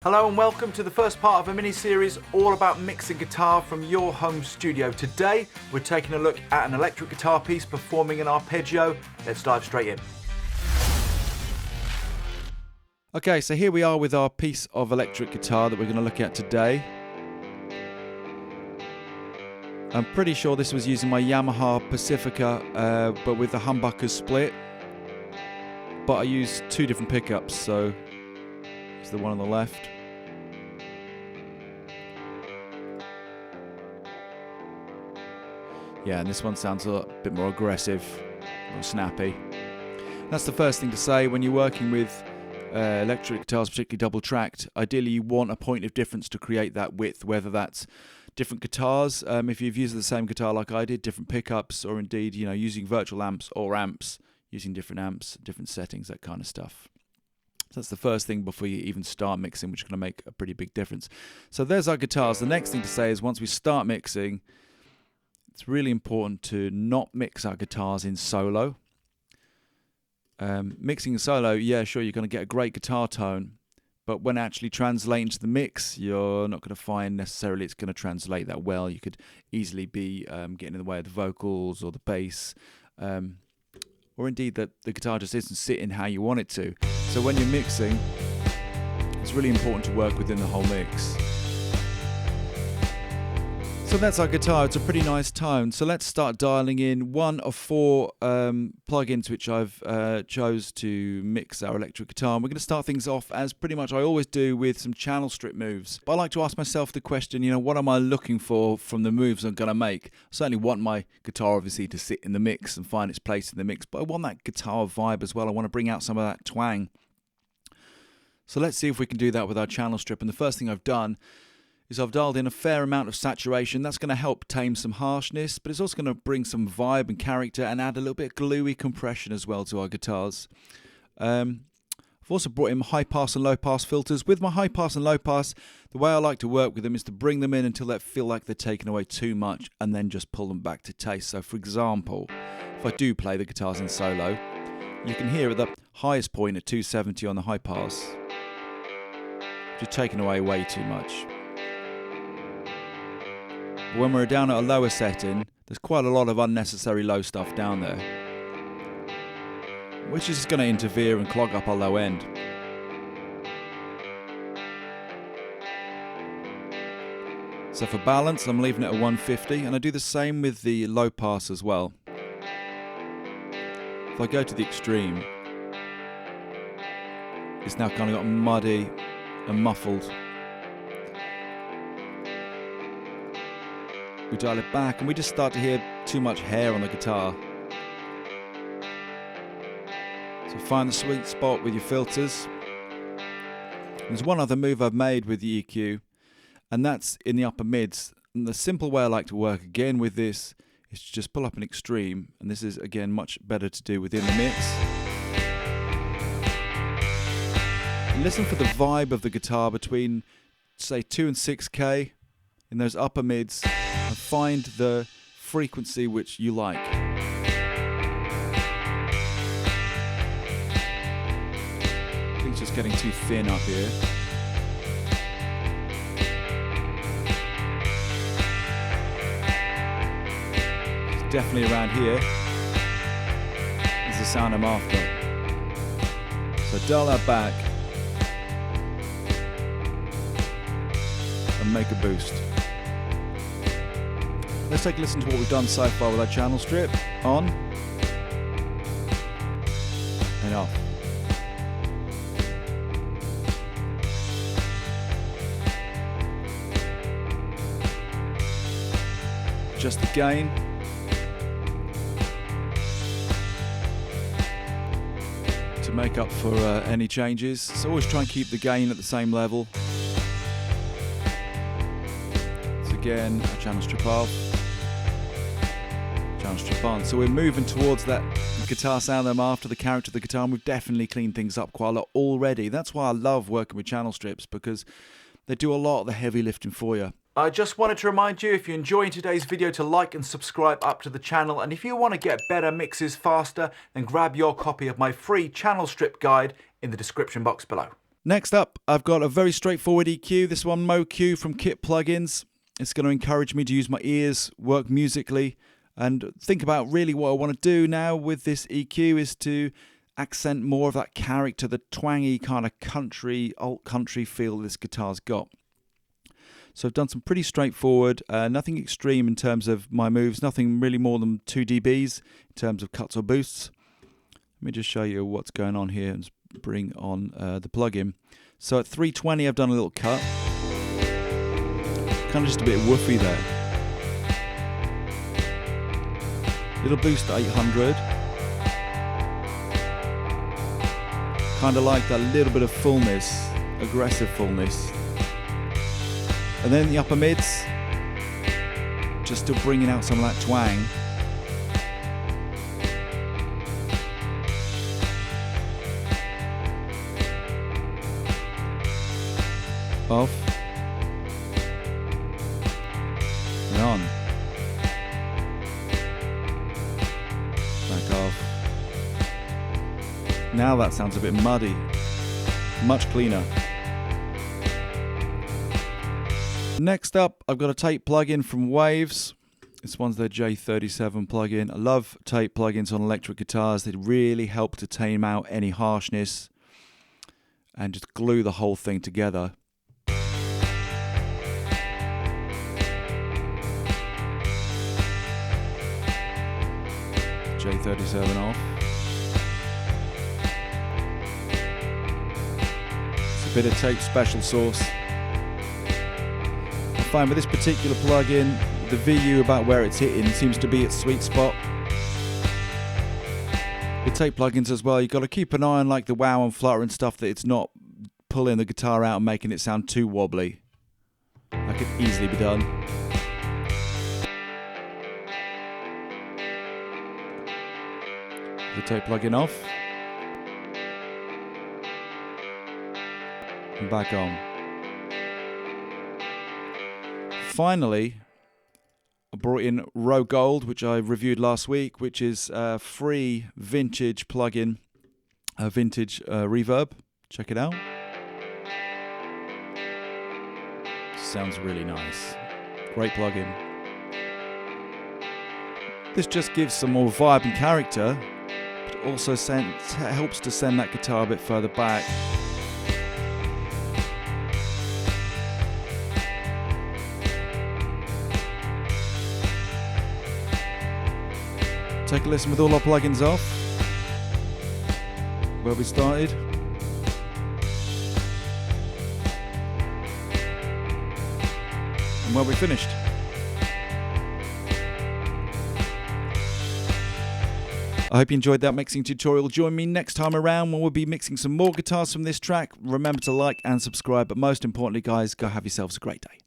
Hello and welcome to the first part of a mini-series all about mixing guitar from your home studio. Today we're taking a look at an electric guitar piece performing an arpeggio. Let's dive straight in. Okay, so here we are with our piece of electric guitar that we're going to look at today. I'm pretty sure this was using my Yamaha Pacifica, but with the humbucker split. But I used two different pickups, so it's the one on the left. Yeah, and this one sounds a bit more aggressive, more snappy. That's the first thing to say when you're working with electric guitars, particularly double-tracked. Ideally, you want a point of difference to create that width, whether that's different guitars, if you've used the same guitar like I did, different pickups, or indeed, using virtual amps or amps, using different amps, different settings, that kind of stuff. So that's the first thing before you even start mixing, which is going to make a pretty big difference. So there's our guitars. The next thing to say is once we start mixing, it's really important to not mix our guitars in solo. Mixing in solo, yeah, sure, you're going to get a great guitar tone, but when actually translating to the mix, you're not going to find necessarily it's going to translate that well. You could easily be getting in the way of the vocals or the bass, or indeed that the guitar just isn't sitting how you want it to. So when you're mixing, it's really important to work within the whole mix. So that's our guitar. It's a pretty nice tone. So let's start dialing in one of four plugins which I've chose to mix our electric guitar. And we're going to start things off as pretty much I always do with some channel strip moves. But I like to ask myself the question, what am I looking for from the moves I'm going to make? I certainly want my guitar obviously to sit in the mix and find its place in the mix, but I want that guitar vibe as well. I want to bring out some of that twang. So let's see if we can do that with our channel strip. And the first thing I've done is I've dialed in a fair amount of saturation. That's going to help tame some harshness, but it's also going to bring some vibe and character and add a little bit of gluey compression as well to our guitars. I've also brought in high pass and low pass filters. With my high pass and low pass, the way I like to work with them is to bring them in until they feel like they're taking away too much and then just pull them back to taste. So for example, if I do play the guitars in solo, you can hear at the highest point at 270 on the high pass, just taking away way too much. But when we're down at a lower setting, there's quite a lot of unnecessary low stuff down there, which is going to interfere and clog up our low end. So for balance, I'm leaving it at 150, and I do the same with the low pass as well. If I go to the extreme, it's now kind of got muddy and muffled. We dial it back and we just start to hear too much hair on the guitar. So find the sweet spot with your filters. There's one other move I've made with the EQ, and that's in the upper mids. And the simple way I like to work again with this is to just pull up an extreme, and this is again much better to do within the mix. And listen for the vibe of the guitar between say 2 and 6K in those upper mids, and find the frequency which you like. I think it's just getting too thin up here. It's definitely around here is the sound I'm after. So dial that back and make a boost. Let's take a listen to what we've done so far with our channel strip. On and off. Just the gain. To make up for any changes. So always try and keep the gain at the same level. So again, our channel strip off. Strip on. So we're moving towards that guitar sound I'm after, the character of the guitar, and we've definitely cleaned things up quite a lot already. That's why I love working with channel strips, because they do a lot of the heavy lifting for you. I just wanted to remind you, if you're enjoying today's video, to like and subscribe up to the channel, and if you want to get better mixes faster, then grab your copy of my free channel strip guide in the description box below. Next up, I've got a very straightforward EQ. This one, MoQ from Kit Plugins. It's going to encourage me to use my ears, work musically, and think about really what I want to do now with this EQ is to accent more of that character, the twangy kind of country, alt country feel this guitar's got. So I've done some pretty straightforward, nothing extreme in terms of my moves, nothing really more than 2 dBs in terms of cuts or boosts. Let me just show you what's going on here and bring on the plugin. So at 320 I've done a little cut, kind of just a bit woofy there. Little boost to 800. Kind of like that little bit of fullness, aggressive fullness. And then the upper mids, just still bringing out some of that twang. Off. And on. Back off. Now that sounds a bit muddy. Much cleaner. Next up, I've got a tape plugin from Waves. This one's their J37 plugin. I love tape plugins on electric guitars. They really help to tame out any harshness and just glue the whole thing together. J37 off. It's a bit of tape special sauce. I find with this particular plugin, the VU about where it's hitting seems to be its sweet spot. With tape plugins as well, you've got to keep an eye on like the wow and flutter and stuff, that it's not pulling the guitar out and making it sound too wobbly. That could easily be done. The tape plugin off. And back on. Finally, I brought in Row Gold, which I reviewed last week, which is a free vintage plugin, a vintage reverb. Check it out. Sounds really nice. Great plugin. This just gives some more vibe and character, but also helps to send that guitar a bit further back. Take a listen with all our plugins off, where we started. And where we finished. I hope you enjoyed that mixing tutorial. Join me next time around when we'll be mixing some more guitars from this track. Remember to like and subscribe, but most importantly guys, go have yourselves a great day.